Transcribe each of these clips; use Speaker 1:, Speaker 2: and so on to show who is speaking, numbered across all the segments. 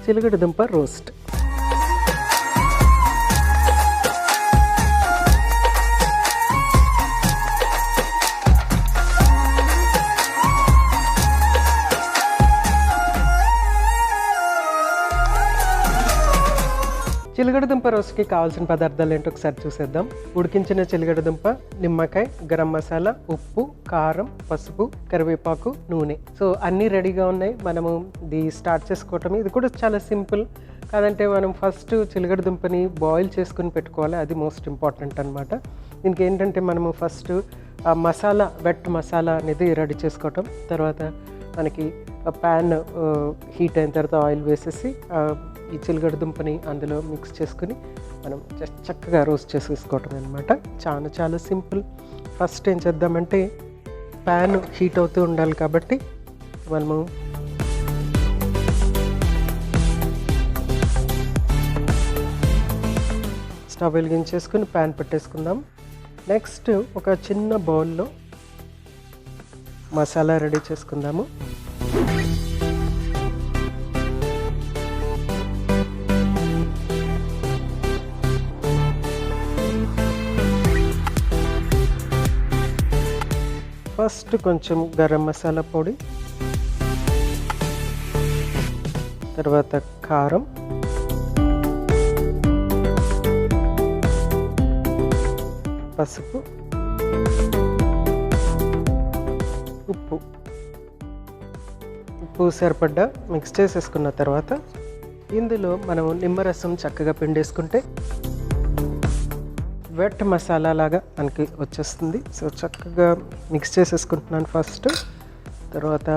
Speaker 1: చిలకడ దుంప రోస్ట్. చిలకడ దుంప రోస్ట్కి కావాల్సిన పదార్థాలు ఏంటో ఒకసారి చూసేద్దాం. ఉడికించిన చిలకడ దుంప, నిమ్మకాయ, గరం మసాలా, ఉప్పు, కారం, పసుపు, కరివేపాకు, నూనె. సో అన్నీ రెడీగా ఉన్నాయి. మనము ఇది స్టార్ట్ చేసుకోవటం. ఇది కూడా చాలా సింపుల్. కాదంటే మనం ఫస్ట్ చిలకడ దుంపని బాయిల్ చేసుకుని పెట్టుకోవాలి. అది మోస్ట్ ఇంపార్టెంట్ అనమాట. దీనికి ఏంటంటే మనము ఫస్ట్ మసాలా, వెట్ మసాలా అనేది రెడీ చేసుకోవటం. తర్వాత మనకి ప్యాన్ హీట్ అయిన తర్వాత ఆయిల్ వేసేసి ఈ చిలకడ దుంపని అందులో మిక్స్ చేసుకుని మనం చక్కగా రోస్ట్ చేసేసుకోవటం అనమాట. చాలా చాలా సింపుల్. ఫస్ట్ ఏం చేద్దామంటే ప్యాన్ హీట్ అవుతూ ఉండాలి కాబట్టి మనము స్టవ్ వెలిగించేసుకుని ప్యాన్ పెట్టేసుకుందాం. నెక్స్ట్ ఒక చిన్న బౌల్లో మసాలా రెడీ చేసుకుందాము. ఫస్ట్ కొంచెం గరం మసాలా పొడి, తర్వాత కారం, పసుపు, ఉప్పు సరిపడ్డా మిక్స్ చేసేసుకున్న తర్వాత ఇందులో మనము నిమ్మరసం చక్కగా పిండేసుకుంటే వెట్ మసాలా లాగా మనకి వచ్చేస్తుంది. సో చక్కగా మిక్స్ చేసేసుకుంటున్నాను ఫస్ట్. తర్వాత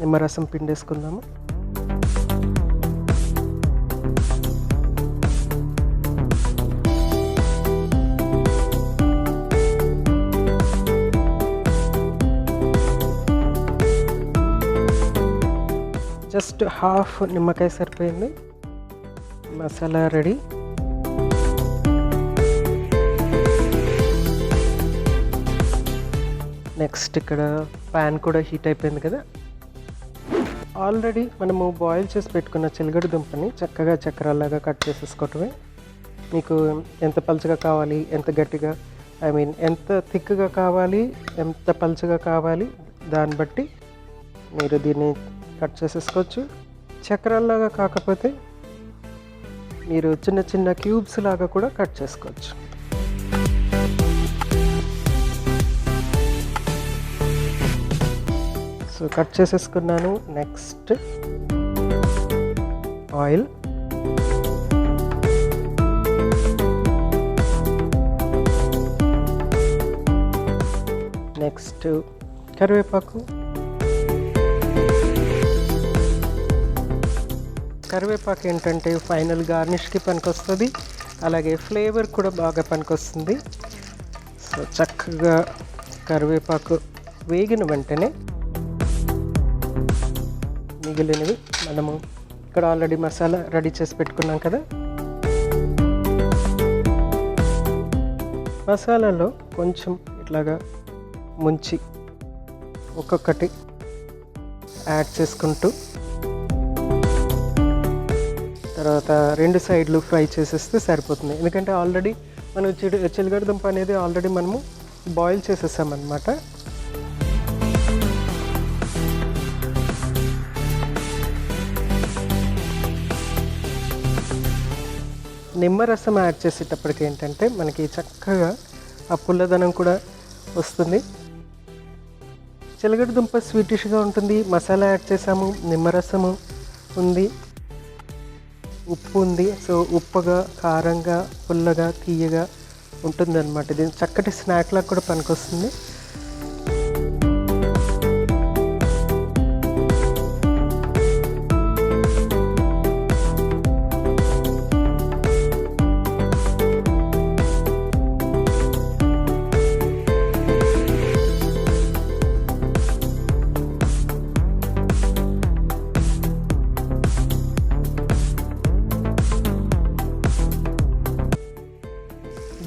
Speaker 1: నిమ్మరసం పిండేసుకుందాము. జస్ట్ హాఫ్ నిమ్మకాయ సరిపోయింది. మసాలా రెడీ. నెక్స్ట్ ఇక్కడ ప్యాన్ కూడా హీట్ అయిపోయింది కదా. ఆల్రెడీ మనము బాయిల్ చేసి పెట్టుకున్న చిలకడ దుంపని చక్కగా చక్రాల్లాగా కట్ చేసేసుకోవటమే. మీకు ఎంత పలుచగా కావాలి, ఎంత గట్టిగా, ఎంత థిక్గా కావాలి, ఎంత పలుచగా కావాలి, దాన్ని బట్టి మీరు దీన్ని కట్ చేసేసుకోవచ్చు. చక్రాల్లాగా కాకపోతే మీరు చిన్న చిన్న క్యూబ్స్ లాగా కూడా కట్ చేసుకోవచ్చు. సో కట్ చేసేసుకున్నాను. నెక్స్ట్ ఆయిల్, నెక్స్ట్ కరివేపాకు. కరివేపాకు ఏంటంటే ఫైనల్ గార్నిష్కి పనికొస్తుంది, అలాగే ఫ్లేవర్ కూడా బాగా పనికొస్తుంది. సో చక్కగా కరివేపాకు వేగిన వెంటనే మిగిలినవి మనము ఇక్కడ ఆల్రెడీ మసాలా రెడీ చేసి పెట్టుకున్నాం కదా. మసాలాలో కొంచెం ఇట్లాగా ముంచి ఒక్కొక్కటి యాడ్ చేసుకుంటూ తర్వాత రెండు సైడ్లు ఫ్రై చేసేస్తే సరిపోతుంది. ఎందుకంటే ఆల్రెడీ మనం చిలకడ దుంప అనేది ఆల్రెడీ మనము బాయిల్ చేసేసామన్నమాట. నిమ్మరసం యాడ్ చేసేటప్పటికి ఏంటంటే మనకి చక్కగా ఆ పుల్లదనం కూడా వస్తుంది. చిలకడ దుంప స్వీటిష్గా ఉంటుంది. మసాలా యాడ్ చేసాము, నిమ్మరసము ఉంది, ఉప్పు ఉంది. సో ఉప్పుగా, కారంగా, పుల్లగా, తీయగా ఉంటుంది అనమాట. ఇది చక్కటి స్నాక్ లాగా కూడా పనికొస్తుంది.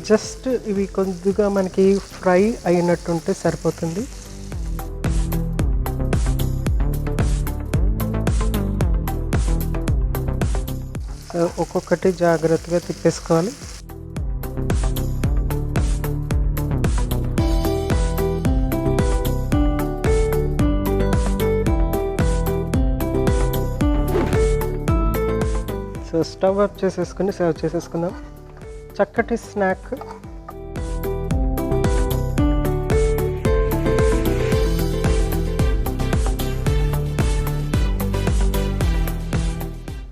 Speaker 1: జస్ట్ ఇవి కొద్దిగా మనకి ఫ్రై అయినట్టుంటే సరిపోతుంది. ఒక్కొక్కటి జాగ్రత్తగా తిప్పేసుకోవాలి. సో స్టవ్ ఆఫ్ చేసేసుకుని సర్వ్ చేసేసుకుందాం. చక్కటి స్నాక్.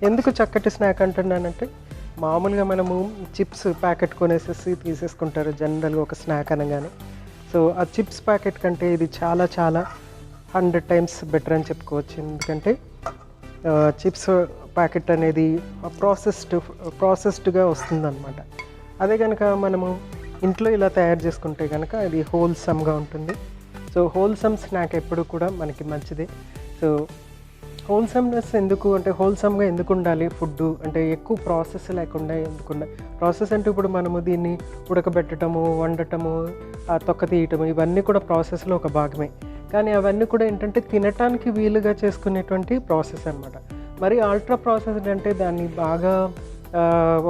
Speaker 1: ఎందుకు చక్కటి స్నాక్ అంటున్నానంటే, మామూలుగా మనము చిప్స్ ప్యాకెట్ కొనేసేసి తీసేసుకుంటారు జనరల్గా ఒక స్నాక్ అనగానే. సో ఆ చిప్స్ ప్యాకెట్ కంటే ఇది చాలా చాలా 100 టైమ్స్ బెటర్ అని చెప్పుకోవచ్చు. ఎందుకంటే చిప్స్ ప్యాకెట్ అనేది ప్రాసెస్డ్గా వస్తుందన్నమాట. అదే కనుక మనము ఇంట్లో ఇలా తయారు చేసుకుంటే కనుక అది హోల్సమ్గా ఉంటుంది. సో హోల్సమ్ స్నాక్ ఎప్పుడు కూడా మనకి మంచిదే. సో హోల్సమ్నెస్ ఎందుకు అంటే, హోల్సమ్గా ఎందుకు ఉండాలి ఫుడ్డు అంటే, ఎక్కువ ప్రాసెస్ లేకుండా ఎందుకుండా. ప్రాసెస్ అంటే ఇప్పుడు మనము దీన్ని ఉడకబెట్టడము, వండటము, తొక్క తీయటము, ఇవన్నీ కూడా ప్రాసెస్లో ఒక భాగమే. కానీ అవన్నీ కూడా ఏంటంటే తినటానికి వీలుగా చేసుకునేటువంటి ప్రాసెస్ అనమాట. మరి అల్ట్రా ప్రాసెస్డ్ అంటే దాన్ని బాగా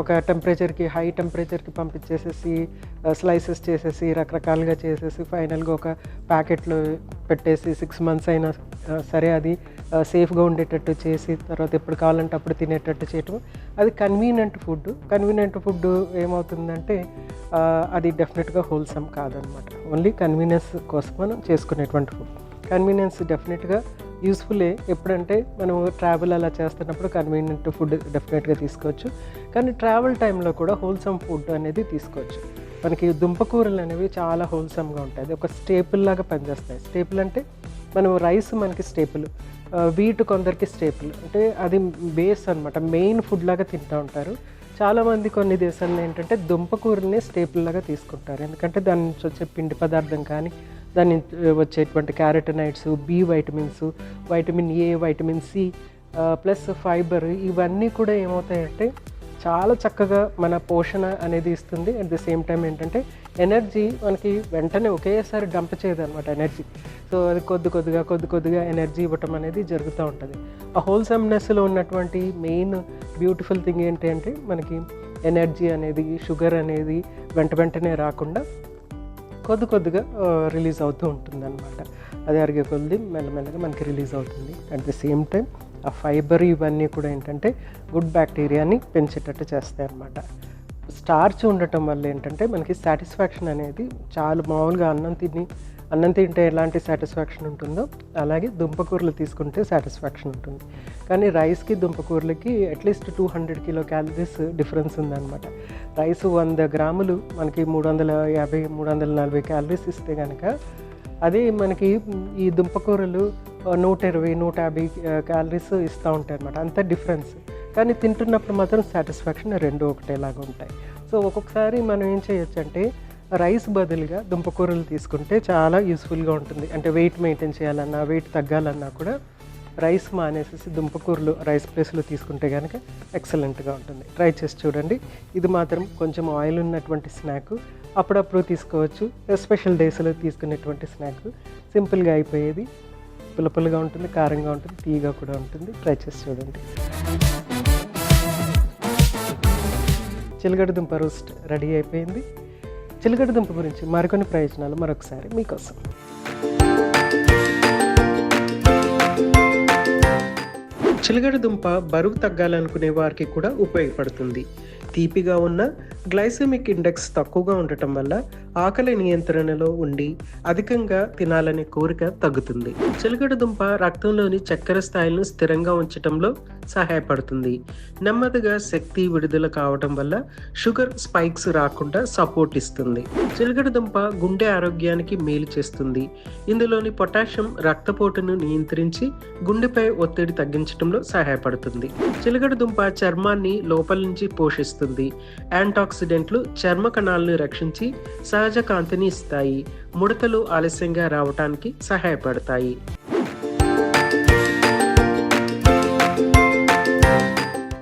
Speaker 1: ఒక టెంపరేచర్కి, హై టెంపరేచర్కి పంపించేసేసి స్లైసెస్ చేసేసి రకరకాలుగా చేసేసి ఫైనల్గా ఒక ప్యాకెట్లో పెట్టేసి 6 మంత్స్ అయినా సరే అది సేఫ్గా ఉండేటట్టు చేసి తర్వాత ఎప్పుడు కావాలంటే అప్పుడు తినేటట్టు చేయటం, అది కన్వీనియంట్ ఫుడ్ ఏమవుతుందంటే అది డెఫినెట్గా హోల్సమ్ కాదనమాట. ఓన్లీ కన్వీనియన్స్ కోసం మనం చేసుకునేటువంటి ఫుడ్. కన్వీనియన్స్ డెఫినెట్గా యూస్ఫుల్లే. ఎప్పుడంటే మనం ట్రావెల్ అలా చేస్తున్నప్పుడు కన్వీనియంట్ ఫుడ్ డెఫినెట్గా తీసుకోవచ్చు. కానీ ట్రావెల్ టైంలో కూడా హోల్సమ్ ఫుడ్ అనేది తీసుకోవచ్చు. మనకి దుంపకూరలు అనేవి చాలా హోల్సమ్గా ఉంటాయి. అది ఒక స్టేపుల్ లాగా పనిచేస్తాయి. స్టేపుల్ అంటే మనం రైస్ మనకి స్టేపుల్, వీట్ కొందరికి స్టేపుల్, అంటే అది బేస్ అనమాట, మెయిన్ ఫుడ్ లాగా తింటూ ఉంటారు. చాలామంది కొన్ని దేశాల్లో ఏంటంటే దుంపకూరల్ని స్టేపుల్ లాగా తీసుకుంటారు. ఎందుకంటే దాని నుంచి వచ్చే పిండి పదార్థం కానీ, దాని వచ్చేటువంటి carotenoids, B vitamins, vitamin A, vitamin C plus fibre, ఇవన్నీ కూడా ఏమవుతాయంటే చాలా చక్కగా మన పోషణ అనేది ఇస్తుంది. అట్ ది సేమ్ టైం ఏంటంటే ఎనర్జీ మనకి వెంటనే ఒకేసారి డంప్ చేయదన్నమాట ఎనర్జీ. సో అది కొద్ది కొద్దిగా ఎనర్జీ ఇవ్వటం అనేది జరుగుతూ ఉంటుంది. ఆ హోల్సమ్నెస్లో ఉన్నటువంటి మెయిన్ బ్యూటిఫుల్ థింగ్ ఏంటి అంటే, మనకి ఎనర్జీ అనేది, షుగర్ అనేది వెంటనే రాకుండా కొద్దిగా రిలీజ్ అవుతూ ఉంటుంది అనమాట. అది అరిగే కొద్ది మెల్లమెల్లగా మనకి రిలీజ్ అవుతుంది. అట్ ది సేమ్ టైం ఆ ఫైబర్ ఇవన్నీ కూడా ఏంటంటే గుడ్ బ్యాక్టీరియాని పెంచేటట్టు చేస్తాయి అన్నమాట. స్టార్చ్ ఉండటం వల్ల ఏంటంటే మనకి సాటిస్ఫాక్షన్ అనేది చాలా, మామూలుగా అన్నం తింటే ఎలాంటి సాటిస్ఫాక్షన్ ఉంటుందో అలాగే దుంపకూరలు తీసుకుంటే సాటిస్ఫాక్షన్ ఉంటుంది. కానీ రైస్కి దుంపకూరలకి అట్లీస్ట్ 200 కిలోకాలరీస్ డిఫరెన్స్ ఉందన్నమాట. రైస్ 100 గ్రాములు మనకి 350-340 క్యాలరీస్ ఇస్తే కనుక, అదే మనకి ఈ దుంపకూరలు 120-150 క్యాలరీస్ ఇస్తూ ఉంటాయి అన్నమాట. అంత డిఫరెన్స్. కానీ తింటున్నప్పుడు మాత్రం సాటిస్ఫాక్షన్ రెండు ఒకటేలాగా ఉంటాయి. సో ఒక్కొక్కసారి మనం ఏం చేయొచ్చు అంటే, రైస్ బదులుగా దుంపకూరలు తీసుకుంటే చాలా యూస్ఫుల్గా ఉంటుంది. అంటే వెయిట్ మెయింటైన్ చేయాలన్నా, వెయిట్ తగ్గాలన్నా కూడా రైస్ మానేసేసి దుంపకూరలు రైస్ ప్లేస్లో తీసుకుంటే కనుక ఎక్సలెంట్గా ఉంటుంది. ట్రై చేసి చూడండి. ఇది మాత్రం కొంచెం ఆయిల్ ఉన్నటువంటి స్నాక్, అప్పుడప్పుడు తీసుకోవచ్చు. స్పెషల్ డేస్లో తీసుకునేటువంటి స్నాక్, సింపుల్గా అయిపోయేది, పుల్లపుల్లగా ఉంటుంది, కారంగా ఉంటుంది, తీయగా కూడా ఉంటుంది. ట్రై చేసి చూడండి. చిలగడ దుంప రోస్ట్ రెడీ అయిపోయింది. చిలగడ దుంప గురించి మరికొన్ని ప్రయోజనాలు మరొకసారి మీకోసం. చిలగడ దుంప బరువు తగ్గాలనుకునే వారికి కూడా ఉపయోగపడుతుంది. తీపిగా ఉన్న గ్లైసెమిక్ ఇండెక్స్ తక్కువగా ఉండటం వల్ల ఆకలి నియంత్రణలో ఉండి అధికంగా తినాలనే కోరిక తగ్గుతుంది. చిలకడ దుంప రక్తంలోని చక్కెర స్థాయిలను స్థిరంగా ఉంచడంలో సహాయపడుతుంది. నెమ్మదిగా శక్తి విడుదల కావడం వల్ల షుగర్ స్పైక్స్ రాకుండా సపోర్ట్ ఇస్తుంది. చిలకడ దుంప గుండె ఆరోగ్యానికి మేలు చేస్తుంది. ఇందులోని పొటాషియం రక్తపోటును నియంత్రించి గుండెపై ఒత్తిడి తగ్గించడంలో సహాయపడుతుంది. చిలకడ దుంప చర్మాన్ని లోపల నుంచి పోషిస్తుంది. యాంటాక్సిడెంట్లు చర్మ కణాలను రక్షించి సహజ కాంతిని ఇస్తాయి. ముడతలు ఆలస్యంగా రావడానికి సహాయపడతాయి.